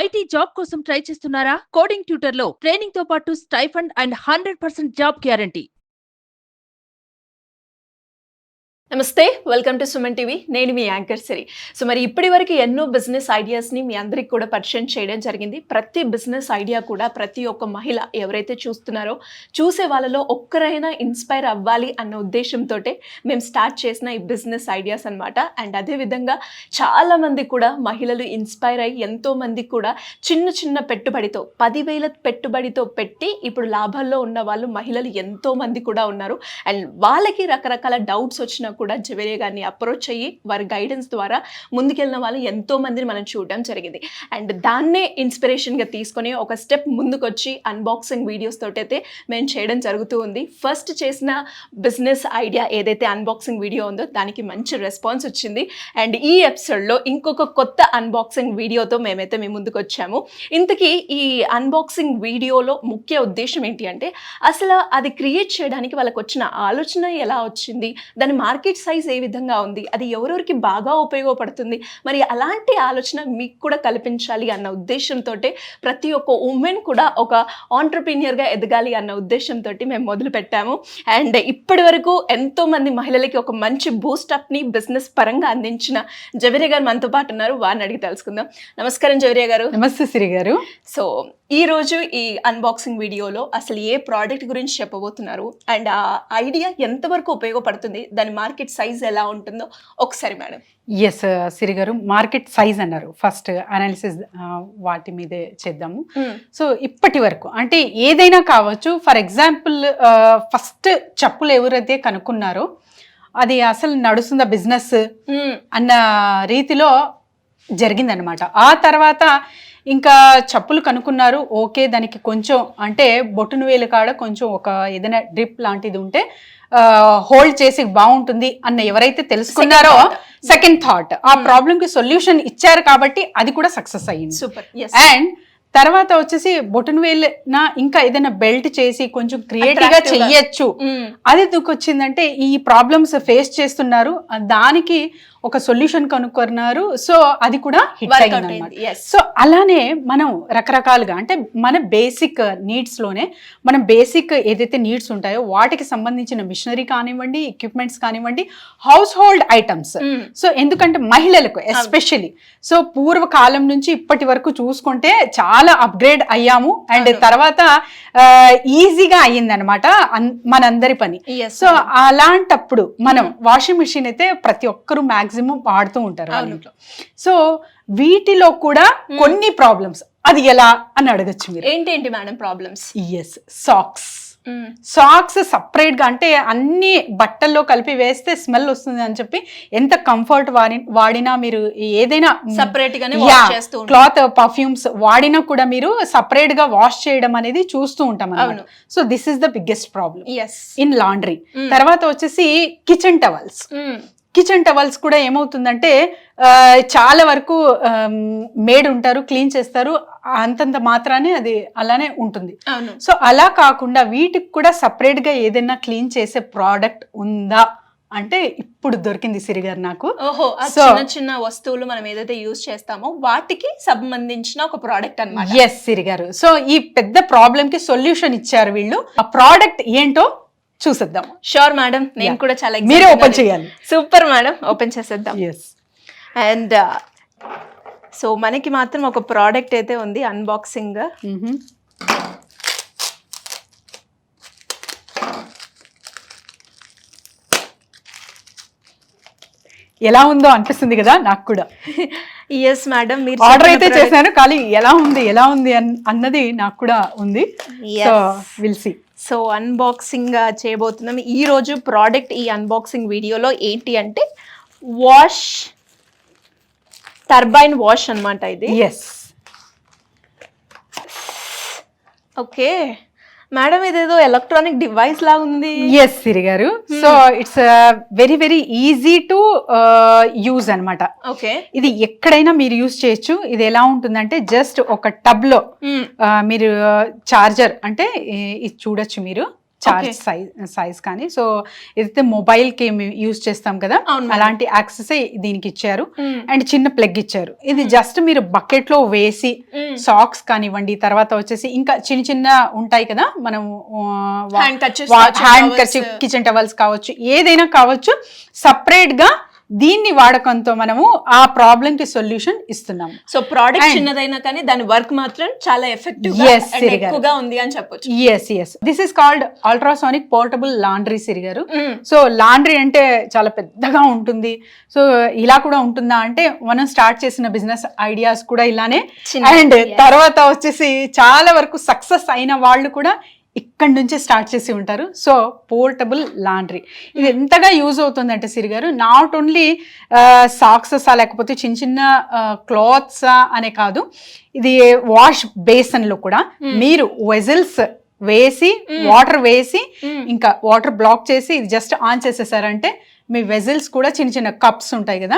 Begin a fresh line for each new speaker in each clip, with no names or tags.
IT job కోసం try చేస్తున్నారా? Coding ట్యూటర్లో training తో పాటు స్టైఫండ్ అండ్ 100% జాబ్ గ్యారంటీ.
నమస్తే, వెల్కమ్ టు సుమన్ టీవీ. నేను మీ యాంకర్ సిరి. సో మరి ఇప్పటి వరకు ఎన్నో బిజినెస్ ఐడియాస్ని మీ అందరికి కూడా పరిచయం చేయడం జరిగింది. ప్రతి బిజినెస్ ఐడియా కూడా ప్రతి ఒక్క మహిళ ఎవరైతే చూస్తున్నారో చూసే వాళ్ళలో ఒక్కరైనా ఇన్స్పైర్ అవ్వాలి అన్న ఉద్దేశంతో మేము స్టార్ట్ చేసిన ఈ బిజినెస్ ఐడియాస్ అనమాట. అండ్ అదేవిధంగా చాలామంది కూడా మహిళలు ఇన్స్పైర్ అయ్యి ఎంతోమంది కూడా చిన్న చిన్న పెట్టుబడితో 10,000 పెట్టుబడితో పెట్టి ఇప్పుడు లాభాల్లో ఉన్న వాళ్ళు మహిళలు ఎంతోమంది కూడా ఉన్నారు. అండ్ వాళ్ళకి రకరకాల డౌట్స్ వచ్చినా కూడా జవేరియా గారిని అప్రోచ్ అయ్యి వారి గైడెన్స్ ద్వారా ముందుకెళ్ళిన వాళ్ళు ఎంతో మందిని మనం చూడడం జరిగింది. అండ్ దాన్నే ఇన్స్పిరేషన్గా తీసుకొని ఒక స్టెప్ ముందుకు వచ్చి అన్బాక్సింగ్ వీడియోస్ తోటైతే మేము చేయడం జరుగుతూ ఉంది. ఫస్ట్ చేసిన బిజినెస్ ఐడియా ఏదైతే అన్బాక్సింగ్ వీడియో ఉందో దానికి మంచి రెస్పాన్స్ వచ్చింది. అండ్ ఈ ఎపిసోడ్లో ఇంకొక కొత్త అన్బాక్సింగ్ వీడియోతో మేమైతే మీ ముందుకు వచ్చాము. ఇంతకీ ఈ అన్బాక్సింగ్ వీడియోలో ముఖ్య ఉద్దేశం ఏంటి అంటే అసలు అది క్రియేట్ చేయడానికి వాళ్ళకి వచ్చిన ఆలోచన ఎలా వచ్చింది, దాని మార్కెట్ సైజ్ ఏ విధంగా ఉంది, అది ఎవరెవరికి బాగా ఉపయోగపడుతుంది, మరి అలాంటి ఆలోచన మీకు కూడా కల్పించాలి అన్న ఉద్దేశంతో ప్రతి ఒక్క ఉమెన్ కూడా ఒక ఆంటర్ప్రీనియర్గా ఎదగాలి అన్న ఉద్దేశంతో మేము మొదలు పెట్టాము. అండ్ ఇప్పటి వరకు ఎంతోమంది మహిళలకి ఒక మంచి బూస్టప్ని బిజినెస్ పరంగా అందించిన జవేరియా గారు మనతో పాటు ఉన్నారు. వారిని అడిగి తెలుసుకుందాం. నమస్కారం జవేరియా గారు.
నమస్తే సిరి గారు.
సో ఈరోజు ఈ అన్బాక్సింగ్ వీడియోలో అసలు ఏ ప్రోడక్ట్ గురించి చెప్పబోతున్నారు అండ్ ఆ ఐడియా ఎంతవరకు ఉపయోగపడుతుంది, దాని మార్కెట్ సైజ్ ఎలా ఉంటుందో ఒకసారి మేడం.
ఎస్ సిరి గారు, మార్కెట్ సైజ్ అన్నారు. ఫస్ట్ అనాలిసిస్ వాటి మీదే చేద్దాము. సో ఇప్పటి వరకు అంటే ఏదైనా కావచ్చు. ఫర్ ఎగ్జాంపుల్ ఫస్ట్ చెప్పులు ఎవరైతే కనుక్కున్నారో అది అసలు నడుస్తుందా బిజినెస్ అన్న రీతిలో జరిగిందనమాట. ఆ తర్వాత ఇంకా చెప్పులు కనుక్కున్నారు. ఓకే, దానికి కొంచెం అంటే బొట్టును వేలు కాడ కొంచెం ఒక ఏదైనా డ్రిప్ లాంటిది ఉంటే హోల్డ్ చేసి బాగుంటుంది అన్న ఎవరైతే తెలుసుకున్నారో సెకండ్ థాట్ ఆ ప్రాబ్లంకి సొల్యూషన్ ఇచ్చారు కాబట్టి అది కూడా సక్సెస్ అయ్యింది.
సూపర్.
అండ్ తర్వాత వచ్చేసి బొటన్ వేల్ నా ఇంకా ఏదైనా బెల్ట్ చేసి కొంచెం క్రియేటివ్ గా చెయ్యొచ్చు. అది వచ్చిందంటే ఈ ప్రాబ్లమ్స్ ఫేస్ చేస్తున్నారు, దానికి ఒక సొల్యూషన్ కనుక్కున్నారు. సో అది కూడా హిట్ అయింది అన్నమాట. సో అలానే మనం రకరకాలుగా అంటే మన బేసిక్ నీడ్స్ లోనే మనం బేసిక్ ఏదైతే నీడ్స్ ఉంటాయో వాటికి సంబంధించిన మిషనరీ కానివ్వండి, ఎక్విప్మెంట్స్ కానివ్వండి, హౌస్ హోల్డ్ ఐటమ్స్. సో ఎందుకంటే మహిళలకు ఎస్పెషల్లీ సో పూర్వకాలం నుంచి ఇప్పటి వరకు చూసుకుంటే చాలా అప్గ్రేడ్ అయ్యాము. అండ్ తర్వాత ఈజీగా అయ్యింది అనమాట మనందరి పని. సో అలాంటప్పుడు మనం వాషింగ్ మిషన్ అయితే ప్రతి ఒక్కరు మ్యాక్సిమం వాడుతూ ఉంటారు. సో వీటిలో కూడా కొన్ని ప్రాబ్లమ్స్ అది ఎలా అని అడగచ్చు మీరు.
ఏంటేంటి madam problems?
Yes, socks separate గా అంటే అన్ని బట్టల్లో కలిపి వేస్తే స్మెల్ వస్తుంది అని చెప్పి ఎంత కంఫర్ట్ వాడినా మీరు ఏదైనా
సపరేట్ గానే
క్లాత్ పర్ఫ్యూమ్స్ వాడినా కూడా మీరు సపరేట్ గా వాష్ చేయడం అనేది చూస్తూ ఉంటాం అన్నమాట. So this is the biggest problem in laundry. తర్వాత వచ్చేసి కిచెన్ టవల్స్ కూడా ఏమవుతుందంటే చాలా వరకు మేడ్ ఉంటారు, క్లీన్ చేస్తారు, అంతంత మాత్రానే అది అలానే ఉంటుంది. సో అలా కాకుండా వీటికి కూడా సపరేట్ గా ఏదైనా క్లీన్ చేసే ప్రోడక్ట్ ఉందా అంటే ఇప్పుడు దొరికింది సిరి గారు నాకు.
చిన్న చిన్న వస్తువులు మనం ఏదైతే యూజ్ చేస్తామో వాటికి సంబంధించిన ఒక ప్రోడక్ట్ అన్నమాట.
ఎస్ సిరి గారు. సో ఈ పెద్ద ప్రాబ్లం కి సొల్యూషన్ ఇచ్చారు వీళ్ళు. ఆ ప్రోడక్ట్ ఏంటో చూసేద్దాం.
షూర్ మేడం, నేను కూడా చాలా
మీరే ఓపెన్ చేయాలి.
సూపర్ మేడం, ఓపెన్ చేసేద్దాం.
ఎస్.
అండ్ సో మనకి మాత్రం ఒక ప్రోడక్ట్ అయితే ఉంది అన్బాక్సింగ్.
ఎలా ఉందో అనిపిస్తుంది కదా నాకు కూడా.
ఎస్ మేడం, మీరు
ఆర్డర్ అయితే చేశాను కానీ ఎలా ఉంది అన్నది నాకు కూడా ఉంది. So will see.
So unboxing చేయబోతున్నాం ఈ రోజు. ప్రోడక్ట్ ఈ అన్బాక్సింగ్ వీడియోలో ఏంటి అంటే టర్బైన్ వాష్ అన్నమాట ఇది.
ఎస్.
ఓకే మేడం, ఇదేదో ఎలక్ట్రానిక్ డివైస్ లాగా ఉంది.
ఎస్ సిరి గారు. So it's very very easy to use అనమాట.
ఓకే,
ఇది ఎక్కడైనా మీరు యూజ్ చేయొచ్చు. ఇది ఎలా ఉంటుందంటే జస్ట్ ఒక టబ్ లో మీరు చార్జర్ అంటే ఇది చూడొచ్చు మీరు. చార్జ్ సైజ్ కానీ. సో ఏదైతే మొబైల్ కి యూజ్ చేస్తాం కదా అలాంటి యాక్సెస్ దీనికి ఇచ్చారు. అండ్ చిన్న ప్లగ్ ఇచ్చారు. ఇది జస్ట్ మీరు బకెట్ లో వేసి సాక్స్ కానివ్వండి, తర్వాత వచ్చేసి ఇంకా చిన్న చిన్న ఉంటాయి కదా మనం హ్యాండ్ కర్చీఫ్, కిచెన్ టవల్స్ కావచ్చు, ఏదైనా కావచ్చు, సపరేట్ గా దీన్ని వాడకంతో మనము ఆ ప్రాబ్లం కి సొల్యూషన్ ఇస్తున్నాము.
సో ప్రోడక్ట్ చిన్నదైనా కానీ దాని వర్క్ మాత్రం చాలా ఎఫెక్టివ్ గా ఉంది అని చెప్పొచ్చు.
Yes this is called ultrasonic portable laundry Siri గారు. సో లాండ్రీ అంటే చాలా పెద్దగా ఉంటుంది. సో ఇలా కూడా ఉంటుందా అంటే మనం స్టార్ట్ చేసిన బిజినెస్ ఐడియాస్ కూడా ఇలానే. అండ్ తర్వాత వచ్చేసి చాలా వరకు సక్సెస్ అయిన వాళ్ళు కూడా ఇక్కడి నుంచే స్టార్ట్ చేసి ఉంటారు. సో పోర్టబుల్ లాండ్రీ ఇది ఎంతగా యూజ్ అవుతుందంటే సిరి గారు, నాట్ ఓన్లీ సాక్సెసా లేకపోతే చిన్న చిన్న క్లాత్సా అనే కాదు, ఇది వాష్ బేసన్ లో కూడా మీరు వెజిల్స్ వేసి వాటర్ వేసి ఇంకా వాటర్ బ్లాక్ చేసి ఇది జస్ట్ ఆన్ చేసేసారంటే మీ వెజిల్స్ కూడా చిన్న చిన్న కప్స్ ఉంటాయి కదా,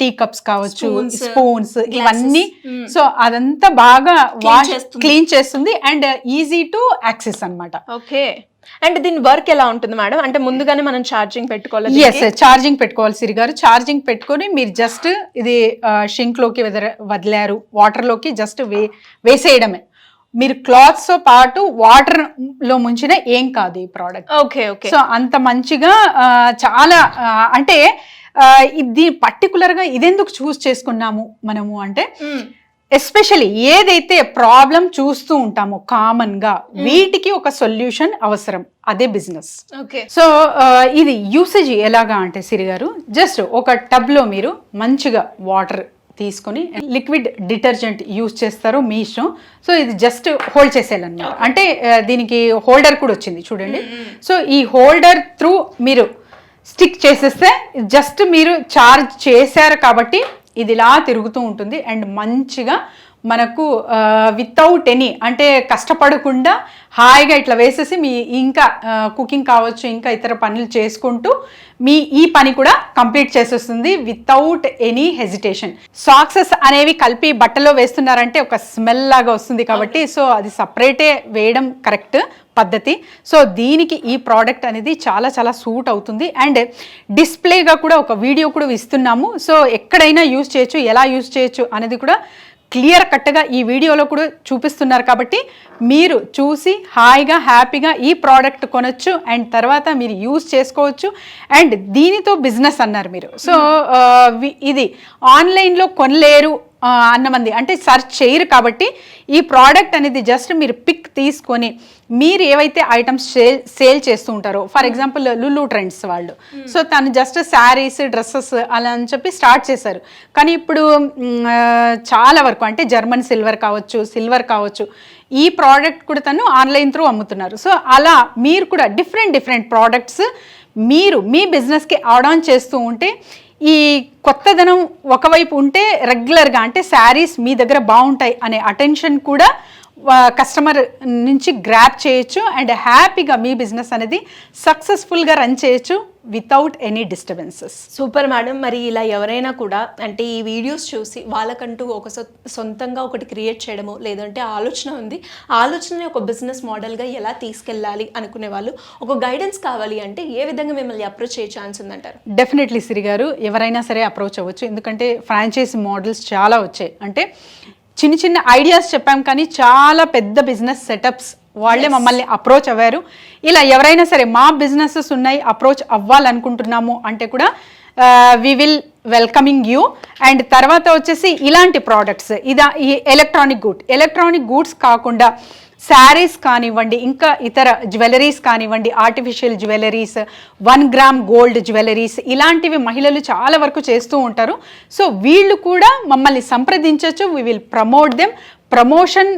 టీ కప్స్ కావచ్చు, స్పూన్స్, ఇవన్నీ. సో అదంతా బాగా క్లీన్ చేస్తుంది అండ్ ఈజీ టు యాక్సెస్ అన్నమాట.
ఓకే. అండ్ దీని వర్క్ ఎలా ఉంటుంది మేడం? అంటే ముందుగానే మనం ఛార్జింగ్ పెట్టుకోవాలి?
ఎస్, ఛార్జింగ్ పెట్టుకోవాలి సిరి గారు. ఛార్జింగ్ పెట్టుకొని మీరు జస్ట్ ఇది షింక్ లోకి వదిలారు, వాటర్ లోకి జస్ట్ వేసేయడమే. మీరు క్లాత్స్ తో పాటు వాటర్ లో ముంచిన ఏం కాదు ఈ ప్రోడక్ట్.
Okay okay.
సో అంత మంచిగా చాలా అంటే ఇది పర్టికులర్ గా ఇదెందుకు చూస్ చేసుకున్నాము మనము అంటే, ఎస్పెషల్లీ ఏదైతే ప్రాబ్లం చూస్తూ ఉంటామో కామన్ గా వీటికి ఒక సొల్యూషన్ అవసరం, అదే బిజినెస్. సో ఇది యూసేజ్ ఎలాగా అంటే సిరి గారు, జస్ట్ ఒక టబ్ లో మీరు మంచిగా వాటర్ తీసుకొని లిక్విడ్ డిటర్జెంట్ యూజ్ చేస్తారు మీ ఇష్టం. సో ఇది జస్ట్ హోల్డ్ చేసేయాలన్నమాట. అంటే దీనికి హోల్డర్ కూడా వచ్చింది చూడండి. సో ఈ హోల్డర్ త్రూ మీరు స్టిక్ చేసేస్తే జస్ట్ మీరు చార్జ్ చేశారు కాబట్టి ఇది ఇలా తిరుగుతూ ఉంటుంది. అండ్ మంచిగా మనకు వితౌట్ ఎనీ అంటే కష్టపడకుండా హాయిగా ఇట్లా వేసేసి మీ ఇంకా కుకింగ్ కావచ్చు, ఇంకా ఇతర పనులు చేసుకుంటూ మీ ఈ పని కూడా కంప్లీట్ చేసేస్తుంది వితౌట్ ఎనీ హెజిటేషన్. సాక్సెస్ అనేవి కలిపి బట్టలో వేస్తున్నారంటే ఒక స్మెల్ లాగా వస్తుంది కాబట్టి సో అది సపరేటే వేయడం కరెక్ట్ పద్ధతి. సో దీనికి ఈ ప్రోడక్ట్ అనేది చాలా చాలా సూట్ అవుతుంది. అండ్ డిస్ప్లేగా కూడా ఒక వీడియో కూడా ఇస్తున్నాము. సో ఎక్కడైనా యూజ్ చేయొచ్చు, ఎలా యూజ్ చేయొచ్చు అనేది కూడా క్లియర్ కట్గా ఈ వీడియోలో కూడా చూపిస్తున్నారు కాబట్టి మీరు చూసి హాయిగా హ్యాపీగా ఈ ప్రోడక్ట్ కొనొచ్చు అండ్ తర్వాత మీరు యూజ్ చేసుకోవచ్చు. అండ్ దీనితో బిజినెస్ అన్నారు మీరు. సో ఇది ఆన్లైన్లో కొనలేరు అన్నమంది అంటే సెర్చ్ చేయరు కాబట్టి ఈ ప్రోడక్ట్ అనేది జస్ట్ మీరు పిక్ తీసుకొని మీరు ఏవైతే ఐటమ్స్ సేల్ చేస్తూ ఉంటారో, ఫర్ ఎగ్జాంపుల్ లులు ట్రెండ్స్ వాళ్ళు, సో తను జస్ట్ శారీస్, డ్రెస్సెస్ అలా అని చెప్పి స్టార్ట్ చేశారు. కానీ ఇప్పుడు చాలా వరకు అంటే జర్మన్ సిల్వర్ కావచ్చు ఈ ప్రోడక్ట్ కూడా తను ఆన్లైన్ త్రూ అమ్ముతున్నారు. సో అలా మీరు కూడా డిఫరెంట్ ప్రోడక్ట్స్ మీరు మీ బిజినెస్కి యాడ్ ఆన్ చేస్తూ ఉంటే ఈ కొత్తదనం ఒకవైపు ఉంటే రెగ్యులర్గా అంటే శారీస్ మీ దగ్గర బాగుంటాయి అనే అటెన్షన్ కూడా కస్టమర్ నుంచి గ్రాప్ చేయొచ్చు అండ్ హ్యాపీగా మీ బిజినెస్ అనేది సక్సెస్ఫుల్గా రన్ చేయొచ్చు without any disturbances.
Super madam. మరి ఇలా ఎవరైనా కూడా అంటే ఈ వీడియోస్ చూసి వాళ్ళకంటూ ఒక సొంతంగా ఒకటి క్రియేట్ చేయడము, లేదంటే ఆలోచన ఉంది, ఆలోచనని ఒక బిజినెస్ మోడల్గా ఎలా తీసుకెళ్ళాలి అనుకునే వాళ్ళు ఒక గైడెన్స్ కావాలి అంటే ఏ విధంగా మిమ్మల్ని అప్రోచ్ అయ్యే ఛాన్స్ ఉందంటారు?
డెఫినెట్లీ సిరి గారు, ఎవరైనా సరే అప్రోచ్ అవ్వచ్చు. ఎందుకంటే ఫ్రాంచైజీ మోడల్స్ చాలా వచ్చాయి. అంటే చిన్న ఐడియాస్ చెప్పాం కానీ చాలా పెద్ద బిజినెస్ సెటప్స్ వాళ్ళే మమ్మల్ని అప్రోచ్ అవ్వారు. ఇలా ఎవరైనా సరే మా బిజినెసెస్ ఉన్నాయి, అప్రోచ్ అవ్వాలనుకుంటున్నాము అంటే కూడా we will welcoming you. And తర్వాత వచ్చేసి ఇలాంటి ప్రోడక్ట్స్ ఈ ఎలక్ట్రానిక్ గూడ్స్ కాకుండా శారీస్ కానివ్వండి, ఇంకా ఇతర జ్యువెలరీస్ కానివ్వండి, artificial jewelleries, 1 gram gold jewelleries, ఇలాంటివి మహిళలు చాలా వరకు చేస్తూ ఉంటారు. సో వీళ్ళు కూడా మమ్మల్ని సంప్రదించవచ్చు. We will promote them. Promotion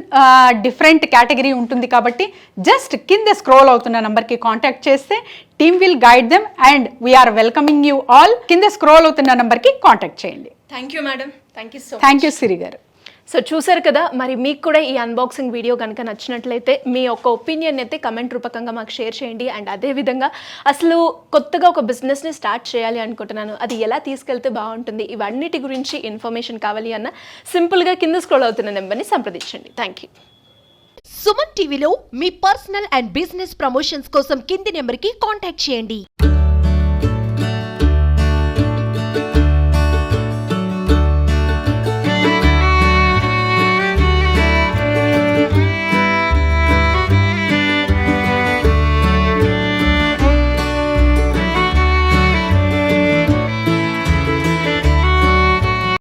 different category ఉంటుంది కాబట్టి జస్ట్ కింద స్క్రోల్ అవుతున్న నంబర్కి కాంటాక్ట్ చేస్తే team will guide them and we're welcoming you all. కింద స్క్రోల్ అవుతున్న నంబర్కి కాంటాక్ట్ చేయండి.
Thank you madam.
Thank you Siri గారు.
సో చూసారు కదా, మరి మీకు కూడా ఈ అన్బాక్సింగ్ వీడియో కనుక నచ్చినట్లయితే మీ యొక్క ఒపీనియన్ అయితే కమెంట్ రూపకంగా మాకు షేర్ చేయండి. అండ్ అదేవిధంగా అసలు కొత్తగా ఒక బిజినెస్ని స్టార్ట్ చేయాలి అనుకుంటున్నాను, అది ఎలా తీసుకెళ్తే బాగుంటుంది, ఇవన్నిటి గురించి ఇన్ఫర్మేషన్ కావాలి అన్న సింపుల్గా కింద స్క్రోల్ అవుతున్న నెంబర్ని సంప్రదించండి. Thank you.
సుమన్ టీవీలో మీ పర్సనల్ అండ్ బిజినెస్ ప్రమోషన్స్ కోసం కింది నెంబర్కి కాంటాక్ట్ చేయండి.